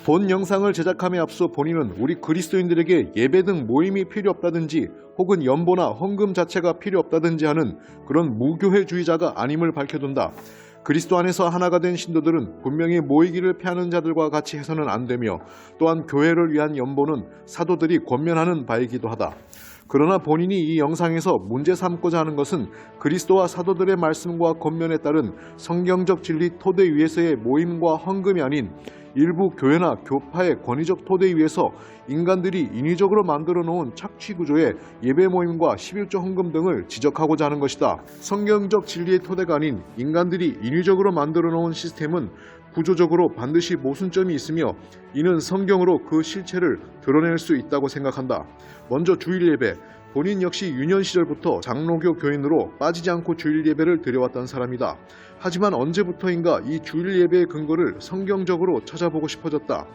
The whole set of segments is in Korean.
본 영상을 제작함에 앞서 본인은 우리 그리스도인들에게 예배 등 모임이 필요 없다든지 혹은 연보나 헌금 자체가 필요 없다든지 하는 그런 무교회주의자가 아님을 밝혀둔다. 그리스도 안에서 하나가 된 신도들은 분명히 모이기를 피하는 자들과 같이 해서는 안 되며 또한 교회를 위한 연보는 사도들이 권면하는 바이기도 하다. 그러나 본인이 이 영상에서 문제 삼고자 하는 것은 그리스도와 사도들의 말씀과 권면에 따른 성경적 진리 토대 위에서의 모임과 헌금이 아닌 일부 교회나 교파의 권위적 토대 위에서 인간들이 인위적으로 만들어 놓은 착취구조의 예배 모임과 11조 헌금 등을 지적하고자 하는 것이다. 성경적 진리의 토대가 아닌 인간들이 인위적으로 만들어 놓은 시스템은 구조적으로 반드시 모순점이 있으며 이는 성경으로 그 실체를 드러낼 수 있다고 생각한다. 먼저 주일 예배. 본인 역시 유년 시절부터 장로교 교인으로 빠지지 않고 주일 예배를 드려왔던 사람이다. 하지만 언제부터인가 이 주일 예배의 근거를 성경적으로 찾아보고 싶어졌다.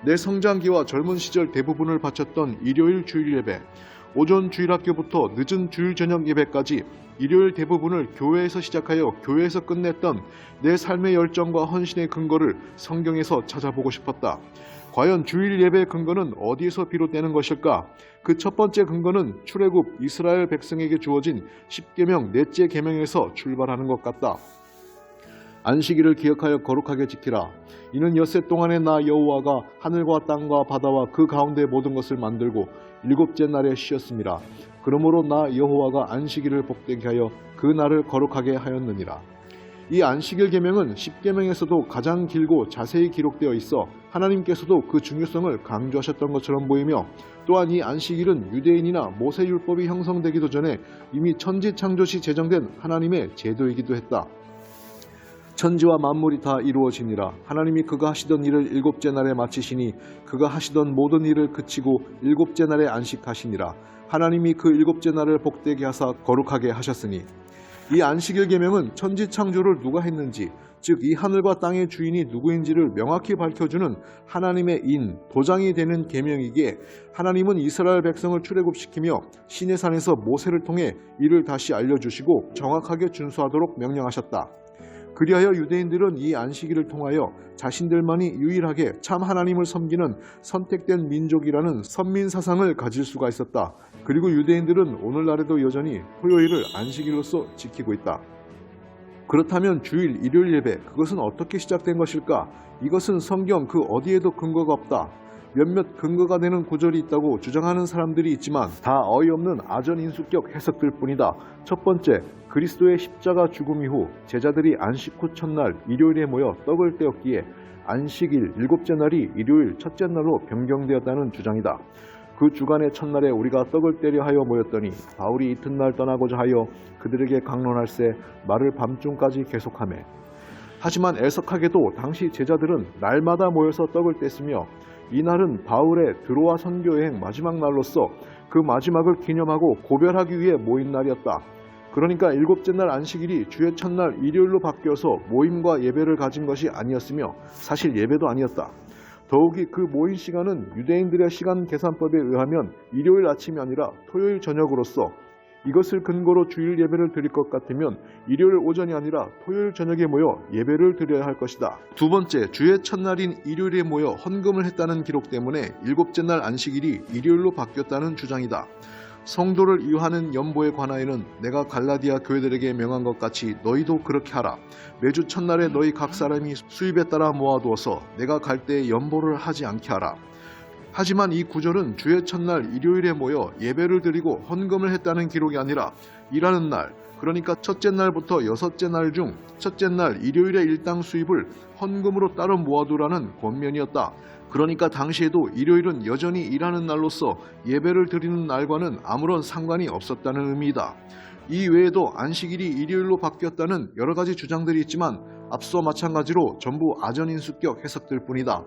내 성장기와 젊은 시절 대부분을 바쳤던 일요일 주일 예배, 오전 주일학교부터 늦은 주일 저녁 예배까지 일요일 대부분을 교회에서 시작하여 교회에서 끝냈던 내 삶의 열정과 헌신의 근거를 성경에서 찾아보고 싶었다. 과연 주일 예배의 근거는 어디에서 비롯되는 것일까? 그 첫 번째 근거는 출애굽 이스라엘 백성에게 주어진 십계명 넷째 계명에서 출발하는 것 같다. 안식일을 기억하여 거룩하게 지키라. 이는 엿새 동안에 나 여호와가 하늘과 땅과 바다와 그 가운데 모든 것을 만들고 일곱째 날에 쉬었음이라. 그러므로 나 여호와가 안식일을 복되게 하여 그 날을 거룩하게 하였느니라. 이 안식일 계명은 십계명에서도 가장 길고 자세히 기록되어 있어 하나님께서도 그 중요성을 강조하셨던 것처럼 보이며 또한 이 안식일은 유대인이나 모세율법이 형성되기도 전에 이미 천지창조시 제정된 하나님의 제도이기도 했다. 천지와 만물이 다 이루어지니라. 하나님이 그가 하시던 일을 일곱째 날에 마치시니 그가 하시던 모든 일을 그치고 일곱째 날에 안식하시니라. 하나님이 그 일곱째 날을 복되게 하사 거룩하게 하셨으니. 이 안식일 계명은 천지 창조를 누가 했는지, 즉 이 하늘과 땅의 주인이 누구인지를 명확히 밝혀주는 하나님의 도장이 되는 계명이기에 하나님은 이스라엘 백성을 출애굽시키며 시내산에서 모세를 통해 이를 다시 알려주시고 정확하게 준수하도록 명령하셨다. 그리하여 유대인들은 이 안식일을 통하여 자신들만이 유일하게 참 하나님을 섬기는 선택된 민족이라는 선민사상을 가질 수가 있었다. 그리고 유대인들은 오늘날에도 여전히 토요일을 안식일로서 지키고 있다. 그렇다면 주일, 일요일 예배, 그것은 어떻게 시작된 것일까? 이것은 성경 그 어디에도 근거가 없다. 몇몇 근거가 되는 구절이 있다고 주장하는 사람들이 있지만 다 어이없는 아전인수격 해석들 뿐이다. 첫 번째, 그리스도의 십자가 죽음 이후 제자들이 안식 후 첫날 일요일에 모여 떡을 떼었기에 안식일 일곱째 날이 일요일 첫째 날로 변경되었다는 주장이다. 그 주간의 첫날에 우리가 떡을 떼려 하여 모였더니 바울이 이튿날 떠나고자 하여 그들에게 강론할세 말을 밤중까지 계속하매. 하지만 애석하게도 당시 제자들은 날마다 모여서 떡을 뗐으며 이날은 바울의 드로아 선교여행 마지막 날로서 그 마지막을 기념하고 고별하기 위해 모인 날이었다. 그러니까 일곱째 날 안식일이 주의 첫날 일요일로 바뀌어서 모임과 예배를 가진 것이 아니었으며 사실 예배도 아니었다. 더욱이 그 모인 시간은 유대인들의 시간 계산법에 의하면 일요일 아침이 아니라 토요일 저녁으로서 이것을 근거로 주일 예배를 드릴 것 같으면 일요일 오전이 아니라 토요일 저녁에 모여 예배를 드려야 할 것이다. 두 번째, 주의 첫날인 일요일에 모여 헌금을 했다는 기록 때문에 일곱째 날 안식일이 일요일로 바뀌었다는 주장이다. 성도를 이유하는 연보에 관하여는 내가 갈라디아 교회들에게 명한 것 같이 너희도 그렇게 하라. 매주 첫날에 너희 각 사람이 수입에 따라 모아두어서 내가 갈 때에 연보를 하지 않게 하라. 하지만 이 구절은 주의 첫날 일요일에 모여 예배를 드리고 헌금을 했다는 기록이 아니라 일하는 날, 그러니까 첫째 날부터 여섯째 날 중 첫째 날 일요일의 일당 수입을 헌금으로 따로 모아두라는 권면이었다. 그러니까 당시에도 일요일은 여전히 일하는 날로서 예배를 드리는 날과는 아무런 상관이 없었다는 의미이다. 이 외에도 안식일이 일요일로 바뀌었다는 여러 가지 주장들이 있지만 앞서 마찬가지로 전부 아전인수격 해석들 뿐이다.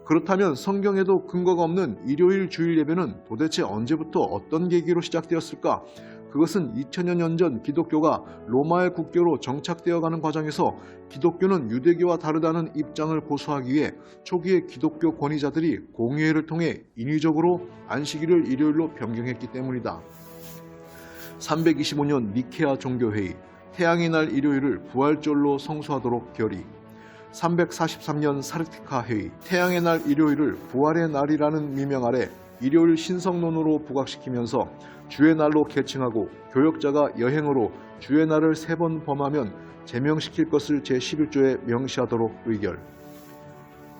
그렇다면 성경에도 근거가 없는 일요일 주일 예배는 도대체 언제부터 어떤 계기로 시작되었을까? 그것은 2000여 년 전 기독교가 로마의 국교로 정착되어가는 과정에서 기독교는 유대교와 다르다는 입장을 고수하기 위해 초기의 기독교 권위자들이 공의회를 통해 인위적으로 안식일을 일요일로 변경했기 때문이다. 325년 니케아 종교회의, 태양의 날 일요일을 부활절로 성수하도록 결의. 343년 사르티카 회의, 태양의 날 일요일을 부활의 날이라는 미명 아래 일요일 신성론으로 부각시키면서 주의 날로 계칭하고 교역자가 여행으로 주의 날을 3번 범하면 제명시킬 것을 제11조에 명시하도록 의결.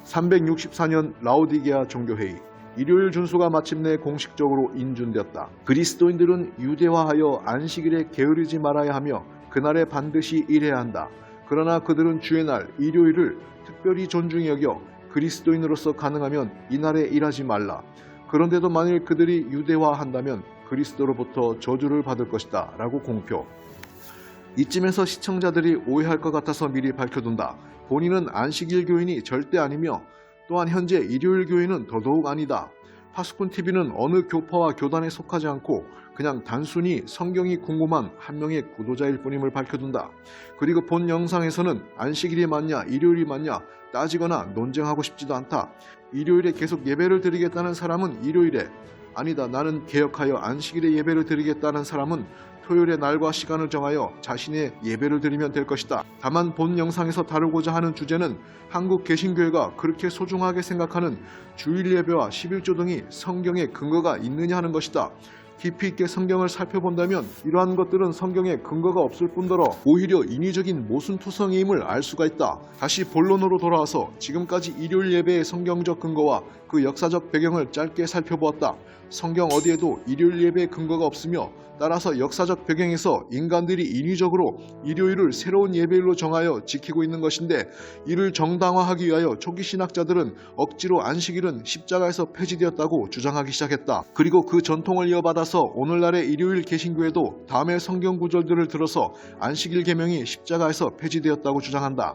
364년 라오디게아 종교회의, 일요일 준수가 마침내 공식적으로 인준되었다. 그리스도인들은 유대화하여 안식일에 게으르지 말아야 하며 그날에 반드시 일해야 한다. 그러나 그들은 주의 날 일요일을 특별히 존중히 여겨 그리스도인으로서 가능하면 이날에 일하지 말라. 그런데도 만일 그들이 유대화한다면 그리스도로부터 저주를 받을 것이다 라고 공표. 이쯤에서 시청자들이 오해할 것 같아서 미리 밝혀둔다. 본인은 안식일 교인이 절대 아니며 또한 현재 일요일 교인은 더더욱 아니다. 파수꾼TV는 어느 교파와 교단에 속하지 않고 그냥 단순히 성경이 궁금한 한 명의 구독자일 뿐임을 밝혀둔다. 그리고 본 영상에서는 안식일이 맞냐 일요일이 맞냐 따지거나 논쟁하고 싶지도 않다. 일요일에 계속 예배를 드리겠다는 사람은 일요일에, 아니다 나는 개혁하여 안식일에 예배를 드리겠다는 사람은 토요일의 날과 시간을 정하여 자신의 예배를 드리면 될 것이다. 다만 본 영상에서 다루고자 하는 주제는 한국 개신교회가 그렇게 소중하게 생각하는 주일 예배와 11조 등이 성경에 근거가 있느냐 하는 것이다. 깊이 있게 성경을 살펴본다면 이러한 것들은 성경에 근거가 없을 뿐더러 오히려 인위적인 모순투성이임을 알 수가 있다. 다시 본론으로 돌아와서 지금까지 일요일 예배의 성경적 근거와 그 역사적 배경을 짧게 살펴보았다. 성경 어디에도 일요일 예배의 근거가 없으며 따라서 역사적 배경에서 인간들이 인위적으로 일요일을 새로운 예배일로 정하여 지키고 있는 것인데, 이를 정당화하기 위하여 초기 신학자들은 억지로 안식일은 십자가에서 폐지되었다고 주장하기 시작했다. 그리고 그 전통을 이어받아서 오늘날의 일요일 개신교회도 다음의 성경 구절들을 들어서 안식일 계명이 십자가에서 폐지되었다고 주장한다.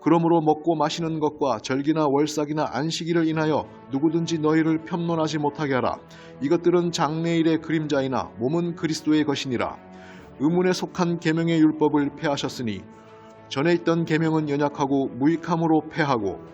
그러므로 먹고 마시는 것과 절기나 월삭이나 안식일을 인하여 누구든지 너희를 편론하지 못하게 하라. 이것들은 장래일의 그림자이나 몸은 그리스도의 것이니라. 의문에 속한 계명의 율법을 폐하셨으니 전에 있던 계명은 연약하고 무익함으로 폐하고.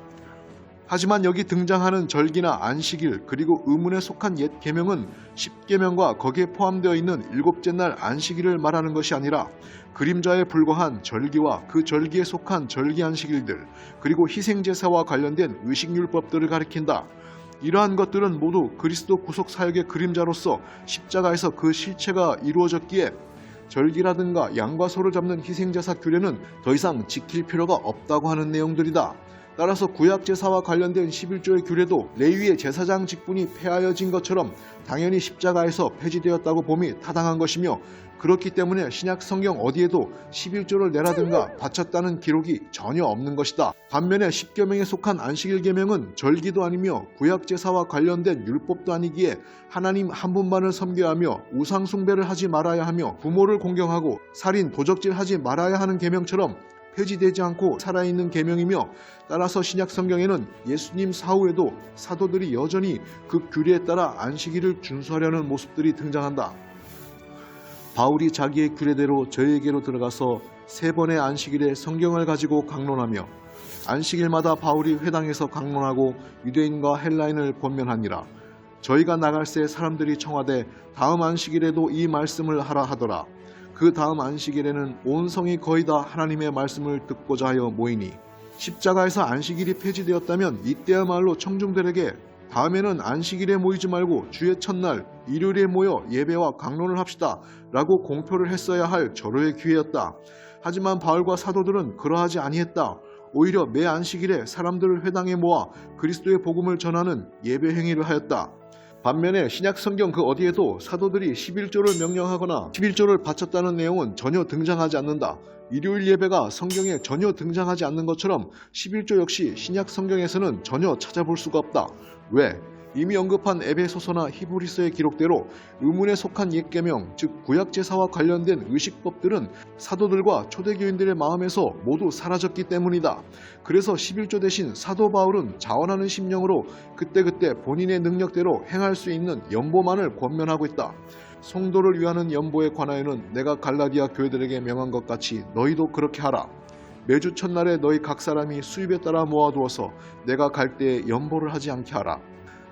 하지만 여기 등장하는 절기나 안식일 그리고 의문에 속한 옛 계명은 십계명과 거기에 포함되어 있는 일곱째 날 안식일을 말하는 것이 아니라 그림자에 불과한 절기와 그 절기에 속한 절기 안식일들 그리고 희생제사와 관련된 의식율법들을 가리킨다. 이러한 것들은 모두 그리스도 구속 사역의 그림자로서 십자가에서 그 실체가 이루어졌기에 절기라든가 양과 소를 잡는 희생제사 규례는 더 이상 지킬 필요가 없다고 하는 내용들이다. 따라서 구약제사와 관련된 11조의 규례도 레위의 제사장 직분이 폐하여진 것처럼 당연히 십자가에서 폐지되었다고 봄이 타당한 것이며, 그렇기 때문에 신약 성경 어디에도 11조를 내라든가 바쳤다는 기록이 전혀 없는 것이다. 반면에 십계명에 속한 안식일 계명은 절기도 아니며 구약제사와 관련된 율법도 아니기에 하나님 한 분만을 섬겨야 하며 우상 숭배를 하지 말아야 하며 부모를 공경하고 살인, 도적질하지 말아야 하는 계명처럼 폐지되지 않고 살아있는 계명이며, 따라서 신약 성경에는 예수님 사후에도 사도들이 여전히 그 규례에 따라 안식일을 준수하려는 모습들이 등장한다. 바울이 자기의 규례대로 저에게로 들어가서 3번의 안식일에 성경을 가지고 강론하며 안식일마다 바울이 회당에서 강론하고 유대인과 헬라인을 권면하니라. 저희가 나갈새 사람들이 청하되 다음 안식일에도 이 말씀을 하라 하더라. 그 다음 안식일에는 온 성이 거의 다 하나님의 말씀을 듣고자 하여 모이니, 십자가에서 안식일이 폐지되었다면 이때야말로 청중들에게 다음에는 안식일에 모이지 말고 주의 첫날 일요일에 모여 예배와 강론을 합시다 라고 공표를 했어야 할 절호의 기회였다. 하지만 바울과 사도들은 그러하지 아니했다. 오히려 매 안식일에 사람들을 회당에 모아 그리스도의 복음을 전하는 예배 행위를 하였다. 반면에 신약 성경 그 어디에도 사도들이 11조를 명령하거나 11조를 바쳤다는 내용은 전혀 등장하지 않는다. 일요일 예배가 성경에 전혀 등장하지 않는 것처럼 11조 역시 신약 성경에서는 전혀 찾아볼 수가 없다. 왜? 이미 언급한 에베소서나 히브리서의 기록대로 의문에 속한 옛계명, 즉 구약제사와 관련된 의식법들은 사도들과 초대교인들의 마음에서 모두 사라졌기 때문이다. 그래서 11조 대신 사도 바울은 자원하는 심령으로 그때그때 본인의 능력대로 행할 수 있는 연보만을 권면하고 있다. 성도를 위하는 연보에 관하여는 내가 갈라디아 교회들에게 명한 것 같이 너희도 그렇게 하라. 매주 첫날에 너희 각 사람이 수입에 따라 모아두어서 내가 갈 때에 연보를 하지 않게 하라.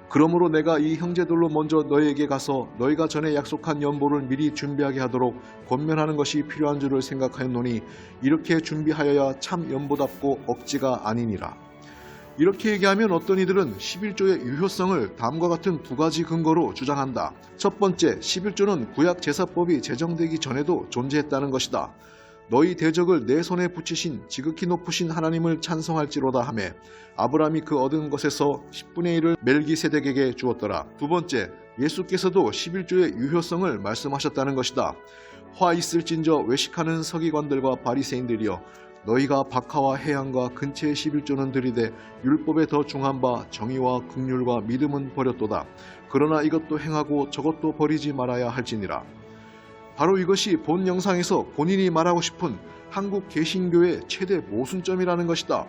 그러므로 내가 이 형제들로 먼저 너희에게 가서 너희가 전에 약속한 연보를 미리 준비하게 하도록 권면하는 것이 필요한 줄을 생각하였노니 이렇게 준비하여야 참 연보답고 억지가 아니니라. 이렇게 얘기하면 어떤 이들은 11조의 유효성을 다음과 같은 두 가지 근거로 주장한다. 첫 번째, 11조는 구약 제사법이 제정되기 전에도 존재했다는 것이다. 너희 대적을 내 손에 붙이신 지극히 높으신 하나님을 찬송할지로다 하며 아브라함이 그 얻은 것에서 10분의 1을 멜기세덱에게 주었더라. 두 번째, 예수께서도 11조의 유효성을 말씀하셨다는 것이다. 화 있을진저 외식하는 서기관들과 바리새인들이여, 너희가 박하와 해양과 근처의 11조는 들이되 율법에 더 중한 바 정의와 긍휼과 믿음은 버렸도다. 그러나 이것도 행하고 저것도 버리지 말아야 할지니라. 바로 이것이 본 영상에서 본인이 말하고 싶은 한국 개신교의 최대 모순점이라는 것이다.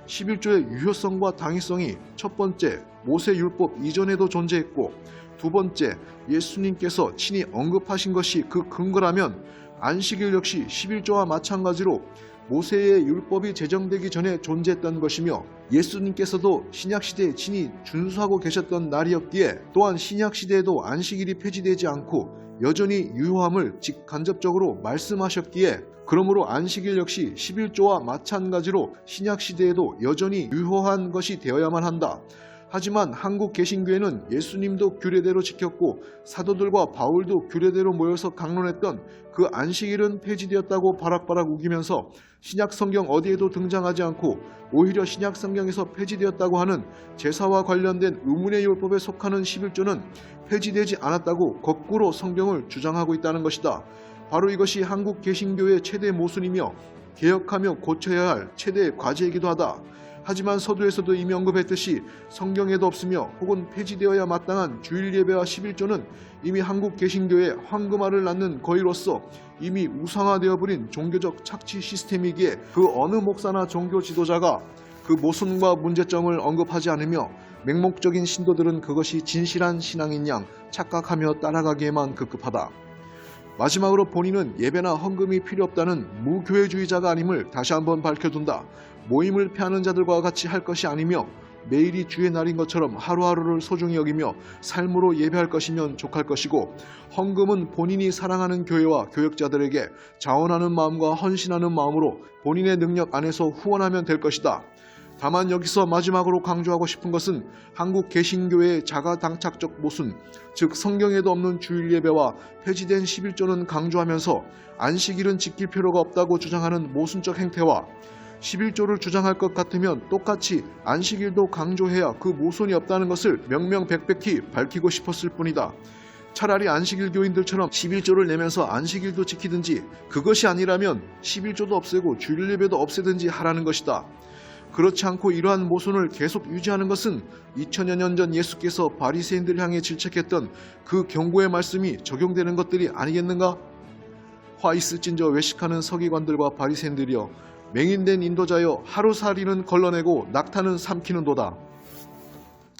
11조의 유효성과 당위성이 첫 번째, 모세율법 이전에도 존재했고 두 번째, 예수님께서 친히 언급하신 것이 그 근거라면 안식일 역시 11조와 마찬가지로 모세의 율법이 제정되기 전에 존재했던 것이며 예수님께서도 신약시대에 친히 준수하고 계셨던 날이었기에 또한 신약시대에도 안식일이 폐지되지 않고 여전히 유효함을 직간접적으로 말씀하셨기에 그러므로 안식일 역시 11조와 마찬가지로 신약시대에도 여전히 유효한 것이 되어야만 한다. 하지만 한국 개신교회는 예수님도 규례대로 지켰고 사도들과 바울도 규례대로 모여서 강론했던 그 안식일은 폐지되었다고 바락바락 우기면서 신약 성경 어디에도 등장하지 않고 오히려 신약 성경에서 폐지되었다고 하는 제사와 관련된 의문의 율법에 속하는 11조는 폐지되지 않았다고 거꾸로 성경을 주장하고 있다는 것이다. 바로 이것이 한국 개신교의 최대 모순이며 개혁하며 고쳐야 할 최대의 과제이기도 하다. 하지만 서두에서도 이미 언급했듯이 성경에도 없으며 혹은 폐지되어야 마땅한 주일 예배와 11조는 이미 한국 개신교의 황금알을 낳는 거의로서 이미 우상화되어 버린 종교적 착취 시스템이기에 그 어느 목사나 종교 지도자가 그 모순과 문제점을 언급하지 않으며 맹목적인 신도들은 그것이 진실한 신앙인 양 착각하며 따라가기에만 급급하다. 마지막으로 본인은 예배나 헌금이 필요 없다는 무교회주의자가 아님을 다시 한번 밝혀둔다. 모임을 피하는 자들과 같이 할 것이 아니며 매일이 주의 날인 것처럼 하루하루를 소중히 여기며 삶으로 예배할 것이면 족할 것이고 헌금은 본인이 사랑하는 교회와 교역자들에게 자원하는 마음과 헌신하는 마음으로 본인의 능력 안에서 후원하면 될 것이다. 다만 여기서 마지막으로 강조하고 싶은 것은 한국 개신교회의 자가당착적 모순, 즉 성경에도 없는 주일 예배와 폐지된 11조는 강조하면서 안식일은 지킬 필요가 없다고 주장하는 모순적 행태와 11조를 주장할 것 같으면 똑같이 안식일도 강조해야 그 모순이 없다는 것을 명명백백히 밝히고 싶었을 뿐이다. 차라리 안식일 교인들처럼 11조를 내면서 안식일도 지키든지 그것이 아니라면 11조도 없애고 주일 예배도 없애든지 하라는 것이다. 그렇지 않고 이러한 모순을 계속 유지하는 것은 2000여 년 전 예수께서 바리새인들을 향해 질책했던 그 경고의 말씀이 적용되는 것들이 아니겠는가? 화 있을진저 외식하는 서기관들과 바리새인들이여, 맹인된 인도자여, 하루살이는 걸러내고 낙타는 삼키는도다.